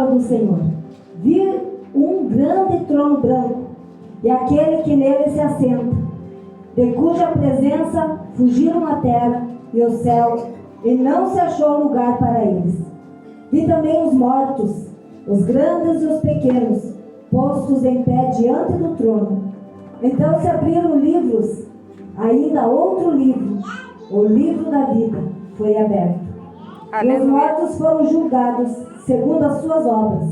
palavra do Senhor. Vi um grande trono branco, e aquele que nele se assenta, de cuja presença fugiram a terra e o céu, e não se achou lugar para eles. Vi também os mortos, os grandes e os pequenos, postos em pé diante do trono. Então se abriram livros, ainda outro livro, o livro da vida, foi aberto. E os mortos foram julgados segundo as suas obras,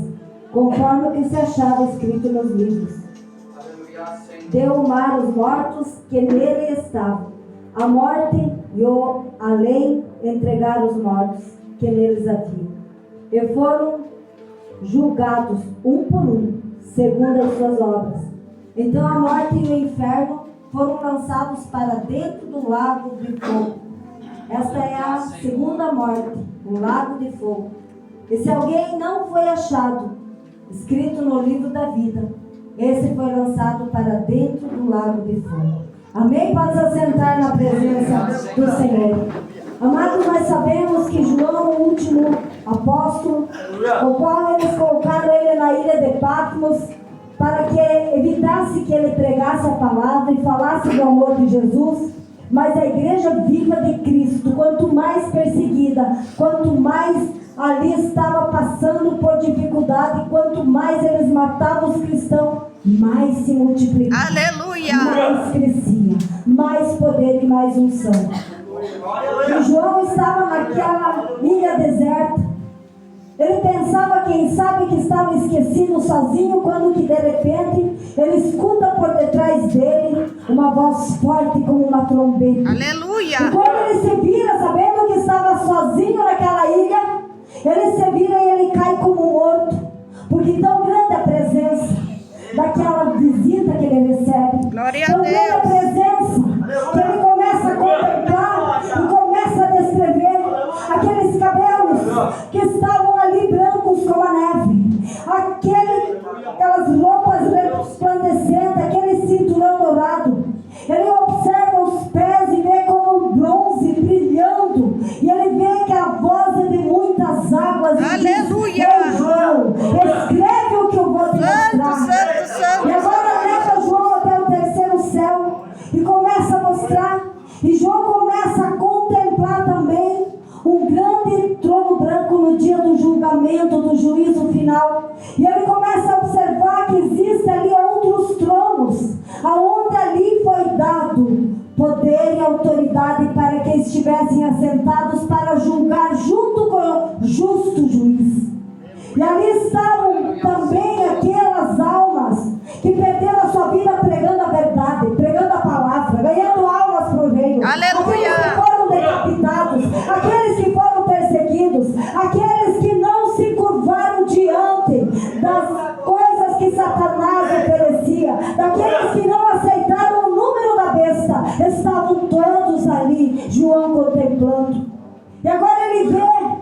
conforme o que se achava escrito nos livros. Deu o mar os mortos que nele estavam. A morte e o além entregaram os mortos que neles haviam. E foram julgados um por um, segundo as suas obras. Então a morte e o inferno foram lançados para dentro do lago de fogo. Esta é a segunda morte, o lago de fogo. E se alguém não foi achado escrito no livro da vida, esse foi lançado para dentro do lago de fogo. Amém? Pode assentar na presença do Senhor. Amados, nós sabemos que João, o último apóstolo, o qual eles colocaram ele na ilha de Patmos, para que evitasse que ele pregasse a palavra e falasse do amor de Jesus. Mas a igreja viva de Cristo, quanto mais perseguida, quanto mais ali estava passando por dificuldade, quanto mais eles matavam os cristãos, mais se multiplicava. Aleluia! Mais crescia, mais poder e mais unção. E João estava naquela ilha deserta. Ele pensava, quem sabe, que estava esquecido sozinho, quando que de repente ele escuta por detrás dele uma voz forte como uma trombeta. Aleluia! E quando ele se vira, sabendo que estava sozinho naquela ilha, ele se vira e ele cai como morto, porque tão grande a presença daquela visita que ele recebe. Glória a tão grande a Deus! presença que ele começa a contemplar e começa a descrever aqueles cabelos que estavam ali brancos como a neve, aquelas roupas resplandecentes, aquele cinturão dourado. Ele observa os pés e vê como bronze brilhando, e ele vê que a voz é de muitas águas. Aleluia! Diz: João, escreve o que eu vou te mostrar. Santo, santo, E agora leva João até o terceiro céu e começa a mostrar. E João começa a contemplar também um grande trono branco no dia do julgamento, do juízo final. E ele começa a observar que existem ali outros tronos, aonde ali foi dado poder e autoridade para que estivessem assentados para julgar junto com o justo juiz. E ali estavam também aquelas almas que perderam a sua vida pregando a verdade, pregando a palavra, ganhando almas para o reino. Aleluia! Aqueles que foram decapitados, aqueles que foram perseguidos, aqueles que não se curvaram diante das coisas que Satanás oferecia, daqueles que não aceitaram o número da besta, estavam todos ali, João contemplando. E agora ele vê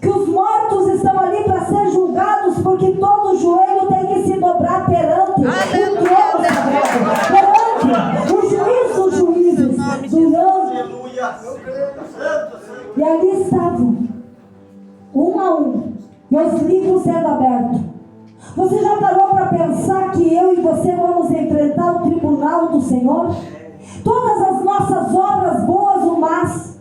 que os mortos estão ali para ser julgados, porque todo joelho tem que se dobrar perante o trono sagrado, perante o juiz dos juízes, e ali estavam, um a um, e os livros sendo abertos. Você já parou para pensar que eu e você vamos enfrentar o tribunal do Senhor? Todas as nossas obras boas ou más,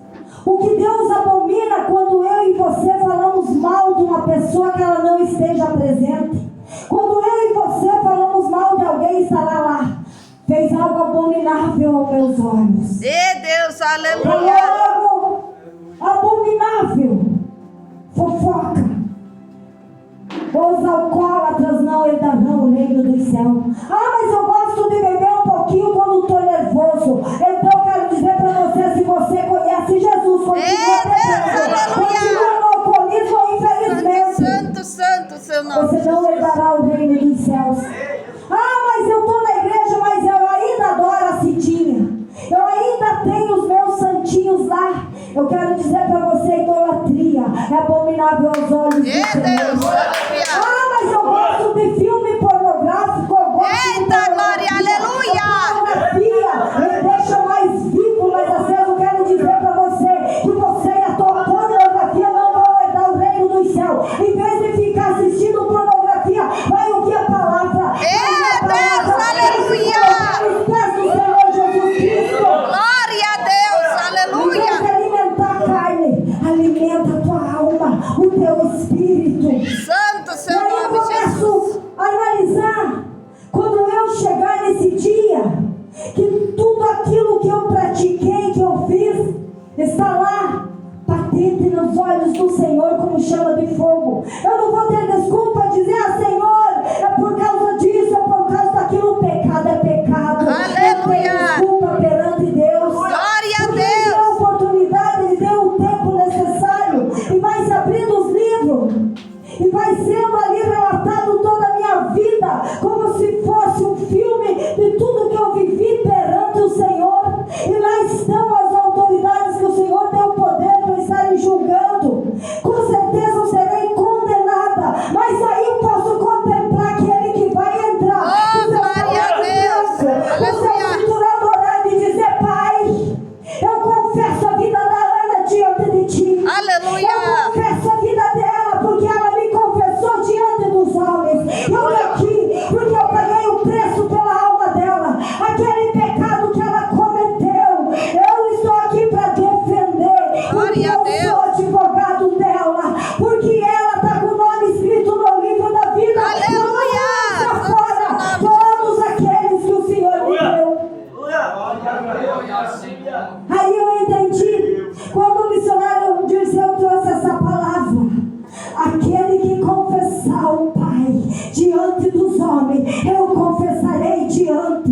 o que Deus abomina quando eu e você falamos mal de uma pessoa que ela não esteja presente. Quando eu e você falamos mal de alguém, estará lá. Fez algo abominável aos meus olhos. E Deus, aleluia! Falou algo abominável. Fofoca. Os alcoólatras não herdarão o reino dos céus. Ah, mas eu gosto de beber um pouquinho quando estou nervoso. Então eu quero dizer para você, se você conhece Jesus, continua no alcoolismo, infelizmente. Santo, santo, seu nome. Você não herdará o reino dos céus. Ah, mas eu estou na igreja, mas eu ainda adoro a Cidinha. Eu ainda tenho os meus santinhos lá. Eu quero dizer para você, idolatria é abominável aos olhos do Senhor. Ah, mas eu gosto de filme pornográfico. Eu gosto Eita, glória, aleluia! Pornografia me deixa mais vivo, mas às vezes eu quero dizer para você que você e a tua pornografia não vão herdar o reino dos céus. Em vez de ficar assistindo pornografia, sendo ali relatado toda a minha vida, como se fosse um filme de tudo que eu vivi perante o Senhor. E lá estão as autoridades que o Senhor deu poder para estarem julgando. Com certeza eu serei condenada, mas aí eu posso contemplar aquele que vai entrar. Oh, glória a Deus. O seu cinturão dourado e dizer: Pai, eu confesso a vida da Ana diante de ti. Aleluia. Eu confesso a vida dela porque ela me confessou diante dos homens. Eu aqui porque eu paguei o preço pela alma dela. Aquele pecado que ela cometeu, eu estou aqui para defender. Porque Glória a eu Deus. sou advogado dela. Porque ela está com o nome escrito no livro da vida. Aleluia. Lança fora todos aqueles que o Senhor me deu. Aí eu entendi, quando o missionário Dirceu trouxe essa palavra: aquele que confessar o Pai diante dos homens, eu confessarei diante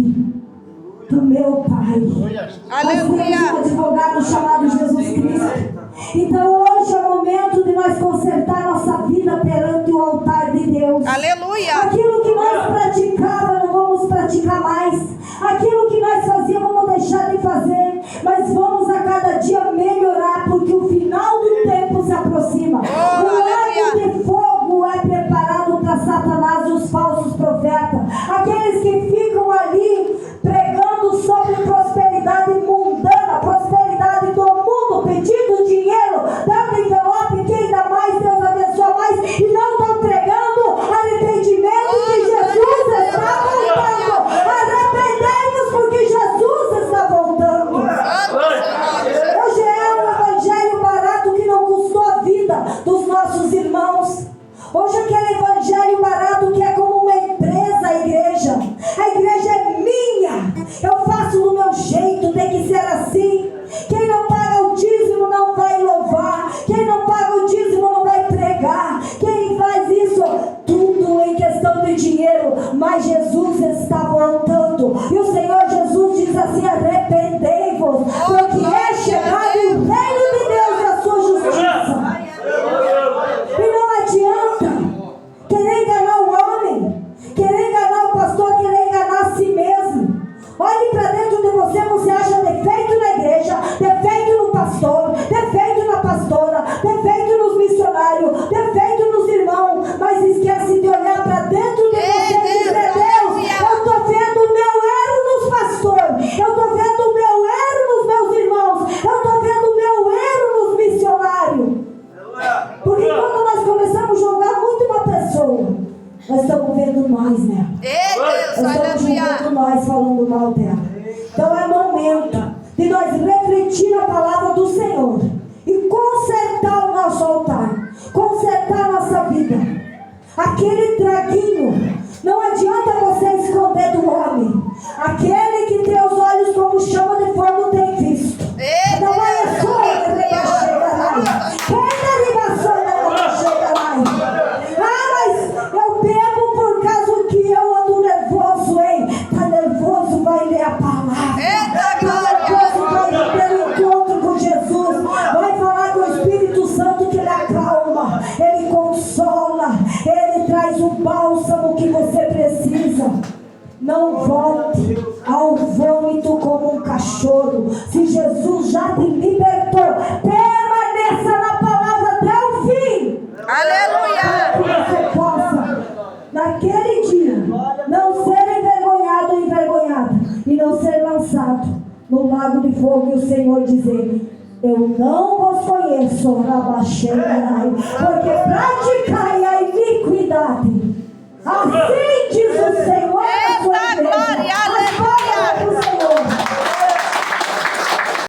do meu Pai. Aleluia. Nós temos um advogado chamado Jesus Cristo. Então hoje é o momento de nós consertar nossa vida perante o altar de Deus. Aleluia. Aquilo que nós praticávamos, não vamos praticar mais. Aquilo que nós fazíamos, vamos deixar de fazer. Mas vamos a cada dia melhorar, porque o final do tempo se aproxima. O lago de fogo é preparado para Satanás e os falsos profetas. Aqueles que ficam ali pregando sobre prosperidade mundana, prosperidade do mundo, pedindo dinheiro, dando envelope, quem dá mais, Deus abençoa mais, e não estão pregando arrependimento, que Jesus está voltando. Arrependei-vos porque Jesus está voltando. Hoje é um evangelho barato que não custou a vida dos nossos irmãos. Hoje aquele evangelho barato que é como uma empresa, a igreja. A igreja é minha. Eu faço do meu jeito, tem que ser assim. Quem não paga o dízimo não vai louvar. Quem não paga o dízimo não vai pregar. Quem faz isso, tudo em questão de dinheiro. Mas Jesus está voltando. E o Senhor Jesus diz assim: arrependei-vos, porque é chegado o reino de Deus e a sua justiça. E não adianta querer enganar o homem, querer enganar o pastor, querer enganar a si mesmo. Olhe para dentro de você, você acha defeito na igreja, defeito no pastor, defeito na pastora, defeito nos missionários, defeito nos irmãos, mas esquece de olhar para dentro de você e dizer: Deus, eu estou vendo o meu erro nos pastores, eu estou vendo o meu erro nos meus irmãos, eu estou vendo o meu erro nos missionários. Porque quando nós começamos a julgar muito uma pessoa, nós estamos vendo nós nela. Ei, Deus, Nós estamos aleluia. julgando nós, falando mal dela. Então é momento de nós refletir a palavra do Senhor e consertar o nosso altar, consertar a nossa vida. Aquele traguinho, não adianta você esconder do homem. Aquele que tem os olhos como chama de fogo tem visto. Ei, Não é Deus, só ele que chega lá. Quem chega lá? Ah, mas eu bebo por causa que eu ando nervoso, hein? Tá nervoso, vai ler a palavra. Eita, Tá nervoso, vai ter um encontro com Jesus. Vai falar com o Espírito Santo que ele acalma, ele consola, ele traz o bálsamo que você precisa. Não volte ao vômito como um cachorro. Se Jesus já te libertou, permaneça na palavra até o fim. aleluia. Para que você possa, naquele dia, não ser envergonhado ou envergonhada e não ser lançado no lago de fogo e o Senhor dizer: eu não vos conheço, Rabaxerai, porque praticai a iniquidade. Assim